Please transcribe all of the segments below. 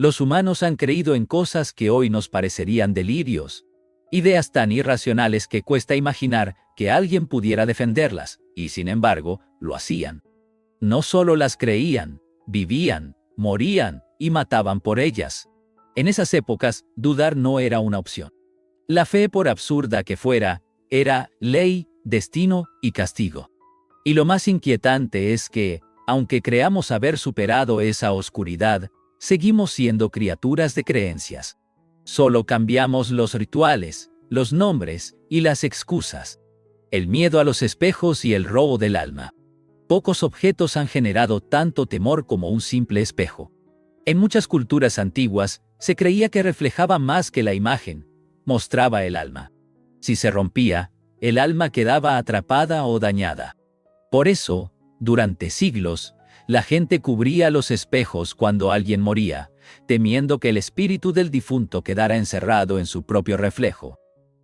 Los humanos han creído en cosas que hoy nos parecerían delirios. Ideas tan irracionales que cuesta imaginar que alguien pudiera defenderlas, y sin embargo, lo hacían. No solo las creían, vivían, morían y mataban por ellas. En esas épocas, dudar no era una opción. La fe, por absurda que fuera, era ley, destino y castigo. Y lo más inquietante es que, aunque creamos haber superado esa oscuridad, seguimos siendo criaturas de creencias. Solo cambiamos los rituales, los nombres y las excusas. El miedo a los espejos y el robo del alma. Pocos objetos han generado tanto temor como un simple espejo. En muchas culturas antiguas, se creía que reflejaba más que la imagen, mostraba el alma. Si se rompía, el alma quedaba atrapada o dañada. Por eso, durante siglos, la gente cubría los espejos cuando alguien moría, temiendo que el espíritu del difunto quedara encerrado en su propio reflejo.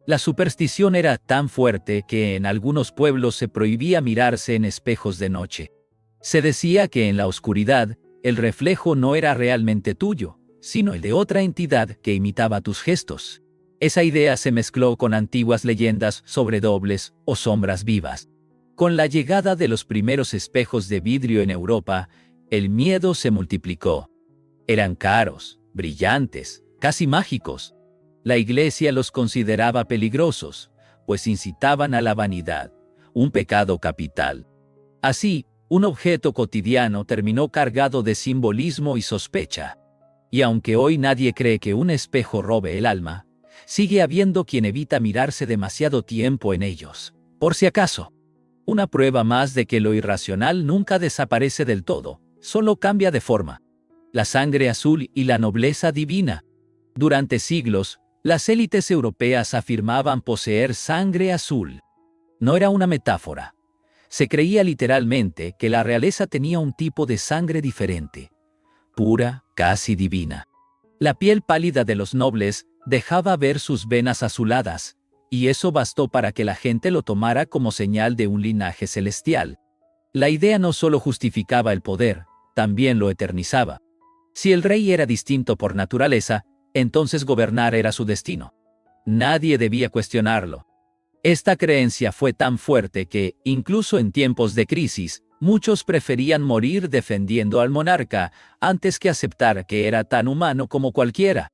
La superstición era tan fuerte que en algunos pueblos se prohibía mirarse en espejos de noche. Se decía que en la oscuridad, el reflejo no era realmente tuyo, sino el de otra entidad que imitaba tus gestos. Esa idea se mezcló con antiguas leyendas sobre dobles o sombras vivas. Con la llegada de los primeros espejos de vidrio en Europa, el miedo se multiplicó. Eran caros, brillantes, casi mágicos. La Iglesia los consideraba peligrosos, pues incitaban a la vanidad, un pecado capital. Así, un objeto cotidiano terminó cargado de simbolismo y sospecha. Y aunque hoy nadie cree que un espejo robe el alma, sigue habiendo quien evita mirarse demasiado tiempo en ellos, por si acaso. Una prueba más de que lo irracional nunca desaparece del todo, solo cambia de forma. La sangre azul y la nobleza divina. Durante siglos, las élites europeas afirmaban poseer sangre azul. No era una metáfora. Se creía literalmente que la realeza tenía un tipo de sangre diferente, pura, casi divina. La piel pálida de los nobles dejaba ver sus venas azuladas, y eso bastó para que la gente lo tomara como señal de un linaje celestial. La idea no solo justificaba el poder, también lo eternizaba. Si el rey era distinto por naturaleza, entonces gobernar era su destino. Nadie debía cuestionarlo. Esta creencia fue tan fuerte que, incluso en tiempos de crisis, muchos preferían morir defendiendo al monarca antes que aceptar que era tan humano como cualquiera.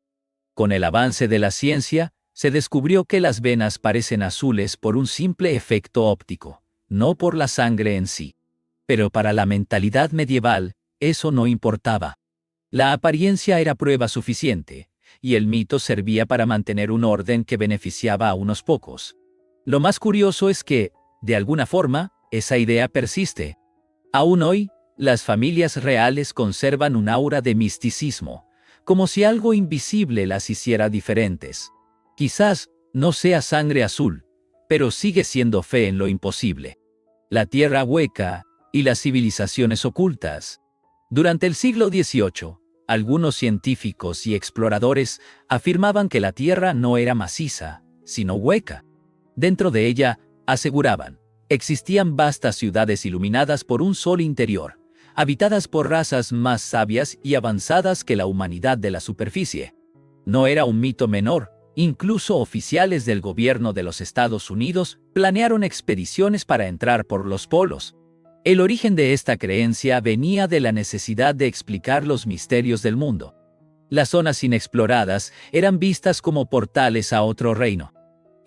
Con el avance de la ciencia, se descubrió que las venas parecen azules por un simple efecto óptico, no por la sangre en sí. Pero para la mentalidad medieval, eso no importaba. La apariencia era prueba suficiente, y el mito servía para mantener un orden que beneficiaba a unos pocos. Lo más curioso es que, de alguna forma, esa idea persiste. Aún hoy, las familias reales conservan un aura de misticismo, como si algo invisible las hiciera diferentes. Quizás no sea sangre azul, pero sigue siendo fe en lo imposible. La tierra hueca y las civilizaciones ocultas. Durante el siglo XVIII, algunos científicos y exploradores afirmaban que la tierra no era maciza, sino hueca. Dentro de ella, aseguraban, existían vastas ciudades iluminadas por un sol interior, habitadas por razas más sabias y avanzadas que la humanidad de la superficie. No era un mito menor. Incluso oficiales del gobierno de los Estados Unidos planearon expediciones para entrar por los polos. El origen de esta creencia venía de la necesidad de explicar los misterios del mundo. Las zonas inexploradas eran vistas como portales a otro reino.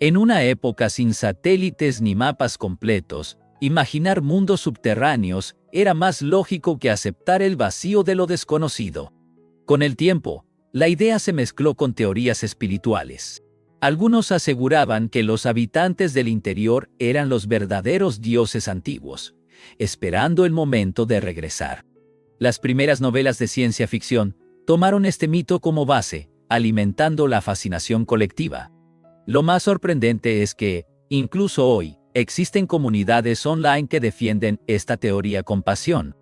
En una época sin satélites ni mapas completos, imaginar mundos subterráneos era más lógico que aceptar el vacío de lo desconocido. Con el tiempo, la idea se mezcló con teorías espirituales. Algunos aseguraban que los habitantes del interior eran los verdaderos dioses antiguos, esperando el momento de regresar. Las primeras novelas de ciencia ficción tomaron este mito como base, alimentando la fascinación colectiva. Lo más sorprendente es que, incluso hoy, existen comunidades online que defienden esta teoría con pasión.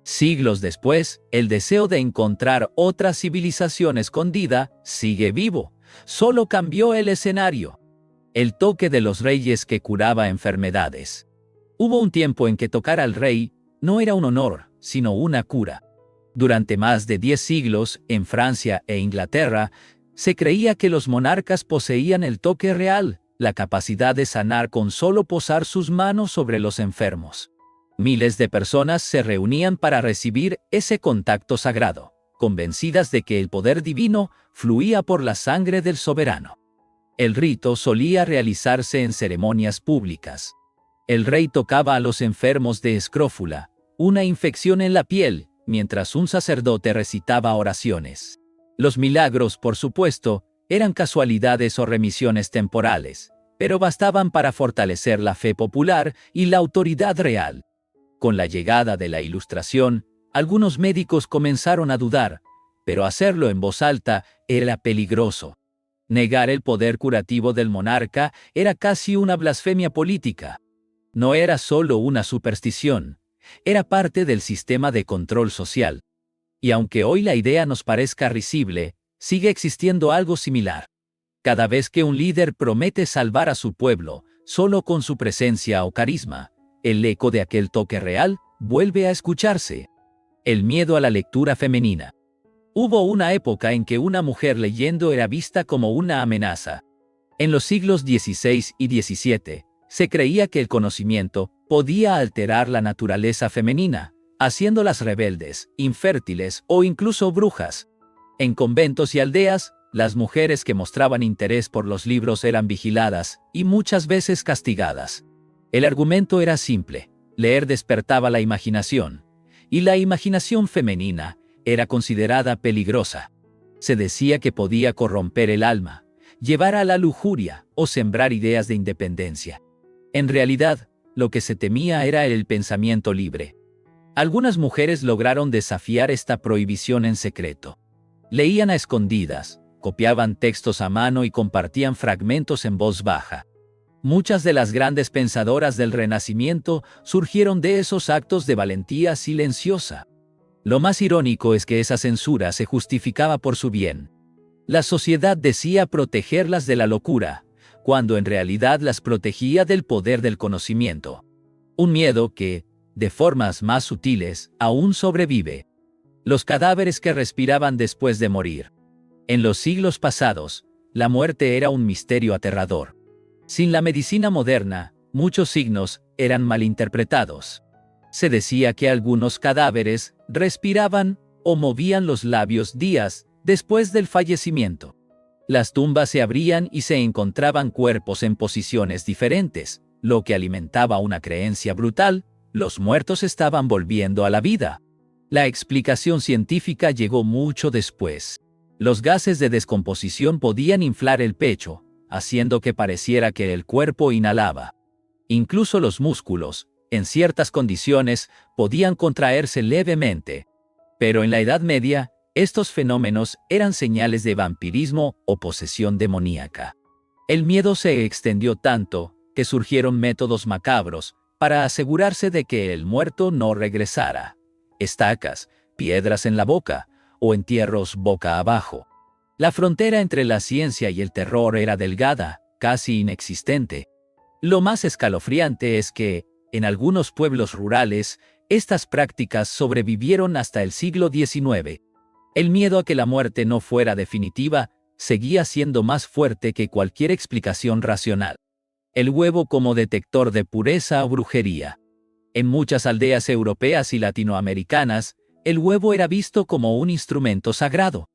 Siglos después, el deseo de encontrar otra civilización escondida sigue vivo, solo cambió el escenario. El toque de los reyes que curaba enfermedades. Hubo un tiempo en que tocar al rey no era un honor, sino una cura. Durante más de 10 siglos, en Francia e Inglaterra, se creía que los monarcas poseían el toque real, la capacidad de sanar con solo posar sus manos sobre los enfermos. Miles de personas se reunían para recibir ese contacto sagrado, convencidas de que el poder divino fluía por la sangre del soberano. El rito solía realizarse en ceremonias públicas. El rey tocaba a los enfermos de escrófula, una infección en la piel, mientras un sacerdote recitaba oraciones. Los milagros, por supuesto, eran casualidades o remisiones temporales, pero bastaban para fortalecer la fe popular y la autoridad real. Con la llegada de la Ilustración, algunos médicos comenzaron a dudar, pero hacerlo en voz alta era peligroso. Negar el poder curativo del monarca era casi una blasfemia política. No era solo una superstición, era parte del sistema de control social. Y aunque hoy la idea nos parezca risible, sigue existiendo algo similar. Cada vez que un líder promete salvar a su pueblo, solo con su presencia o carisma, el eco de aquel toque real vuelve a escucharse. El miedo a la lectura femenina. Hubo una época en que una mujer leyendo era vista como una amenaza. En los siglos XVI y XVII, se creía que el conocimiento podía alterar la naturaleza femenina, haciéndolas rebeldes, infértiles o incluso brujas. En conventos y aldeas, las mujeres que mostraban interés por los libros eran vigiladas y muchas veces castigadas. El argumento era simple: leer despertaba la imaginación, y la imaginación femenina era considerada peligrosa. Se decía que podía corromper el alma, llevar a la lujuria o sembrar ideas de independencia. En realidad, lo que se temía era el pensamiento libre. Algunas mujeres lograron desafiar esta prohibición en secreto. Leían a escondidas, copiaban textos a mano y compartían fragmentos en voz baja. Muchas de las grandes pensadoras del Renacimiento surgieron de esos actos de valentía silenciosa. Lo más irónico es que esa censura se justificaba por su bien. La sociedad decía protegerlas de la locura, cuando en realidad las protegía del poder del conocimiento. Un miedo que, de formas más sutiles, aún sobrevive. Los cadáveres que respiraban después de morir. En los siglos pasados, la muerte era un misterio aterrador. Sin la medicina moderna, muchos signos eran malinterpretados. Se decía que algunos cadáveres respiraban o movían los labios días después del fallecimiento. Las tumbas se abrían y se encontraban cuerpos en posiciones diferentes, lo que alimentaba una creencia brutal: los muertos estaban volviendo a la vida. La explicación científica llegó mucho después. Los gases de descomposición podían inflar el pecho, haciendo que pareciera que el cuerpo inhalaba. Incluso los músculos, en ciertas condiciones, podían contraerse levemente. Pero en la Edad Media, estos fenómenos eran señales de vampirismo o posesión demoníaca. El miedo se extendió tanto que surgieron métodos macabros para asegurarse de que el muerto no regresara: estacas, piedras en la boca o entierros boca abajo. La frontera entre la ciencia y el terror era delgada, casi inexistente. Lo más escalofriante es que, en algunos pueblos rurales, estas prácticas sobrevivieron hasta el siglo XIX. El miedo a que la muerte no fuera definitiva seguía siendo más fuerte que cualquier explicación racional. El huevo como detector de pureza o brujería. En muchas aldeas europeas y latinoamericanas, el huevo era visto como un instrumento sagrado.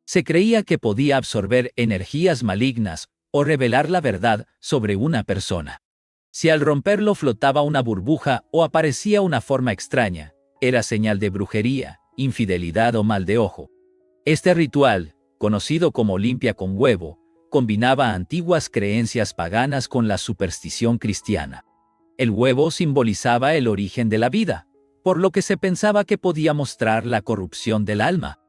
Se creía que podía absorber energías malignas o revelar la verdad sobre una persona. Si al romperlo flotaba una burbuja o aparecía una forma extraña, era señal de brujería, infidelidad o mal de ojo. Este ritual, conocido como limpia con huevo, combinaba antiguas creencias paganas con la superstición cristiana. El huevo simbolizaba el origen de la vida, por lo que se pensaba que podía mostrar la corrupción del alma.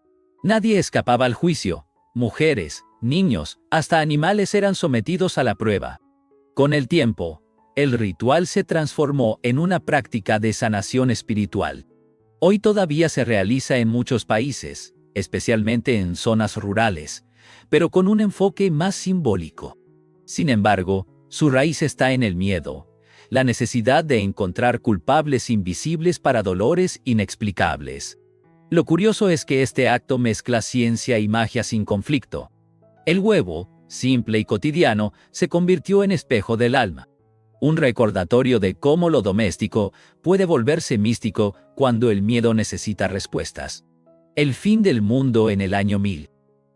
Nadie escapaba al juicio: mujeres, niños, hasta animales eran sometidos a la prueba. Con el tiempo, el ritual se transformó en una práctica de sanación espiritual. Hoy todavía se realiza en muchos países, especialmente en zonas rurales, pero con un enfoque más simbólico. Sin embargo, su raíz está en el miedo, la necesidad de encontrar culpables invisibles para dolores inexplicables. Lo curioso es que este acto mezcla ciencia y magia sin conflicto. El huevo, simple y cotidiano, se convirtió en espejo del alma. Un recordatorio de cómo lo doméstico puede volverse místico cuando el miedo necesita respuestas. El fin del mundo en el año 1000.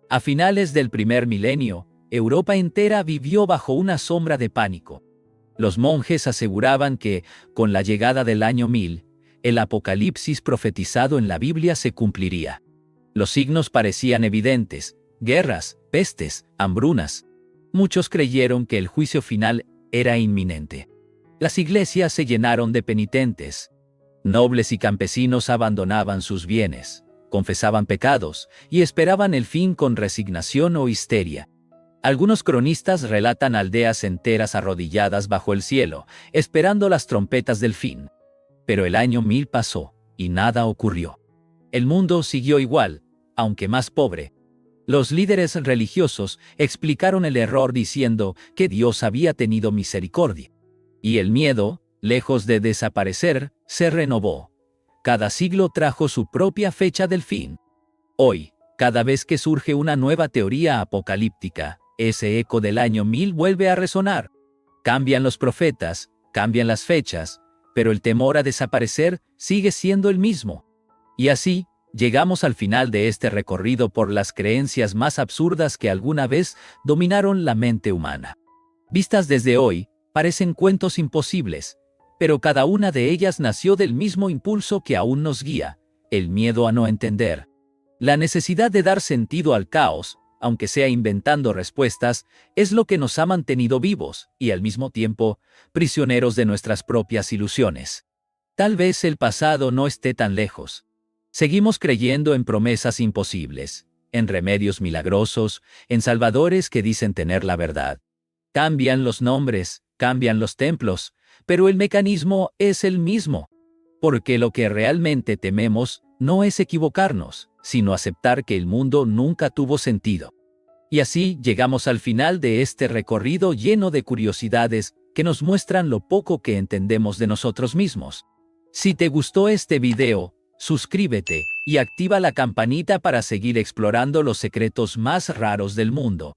A finales del primer milenio, Europa entera vivió bajo una sombra de pánico. Los monjes aseguraban que, con la llegada del año 1000, el apocalipsis profetizado en la Biblia se cumpliría. Los signos parecían evidentes: guerras, pestes, hambrunas. Muchos creyeron que el juicio final era inminente. Las iglesias se llenaron de penitentes. Nobles y campesinos abandonaban sus bienes, confesaban pecados y esperaban el fin con resignación o histeria. Algunos cronistas relatan aldeas enteras arrodilladas bajo el cielo, esperando las trompetas del fin. Pero el año 1000 pasó, y nada ocurrió. El mundo siguió igual, aunque más pobre. Los líderes religiosos explicaron el error diciendo que Dios había tenido misericordia. Y el miedo, lejos de desaparecer, se renovó. Cada siglo trajo su propia fecha del fin. Hoy, cada vez que surge una nueva teoría apocalíptica, ese eco del año 1000 vuelve a resonar. Cambian los profetas, cambian las fechas, pero el temor a desaparecer sigue siendo el mismo. Y así, llegamos al final de este recorrido por las creencias más absurdas que alguna vez dominaron la mente humana. Vistas desde hoy, parecen cuentos imposibles, pero cada una de ellas nació del mismo impulso que aún nos guía: el miedo a no entender. La necesidad de dar sentido al caos, aunque sea inventando respuestas, es lo que nos ha mantenido vivos y, al mismo tiempo, prisioneros de nuestras propias ilusiones. Tal vez el pasado no esté tan lejos. Seguimos creyendo en promesas imposibles, en remedios milagrosos, en salvadores que dicen tener la verdad. Cambian los nombres, cambian los templos, pero el mecanismo es el mismo. Porque lo que realmente tememos no es equivocarnos, sino aceptar que el mundo nunca tuvo sentido. Y así llegamos al final de este recorrido lleno de curiosidades que nos muestran lo poco que entendemos de nosotros mismos. Si te gustó este video, suscríbete y activa la campanita para seguir explorando los secretos más raros del mundo.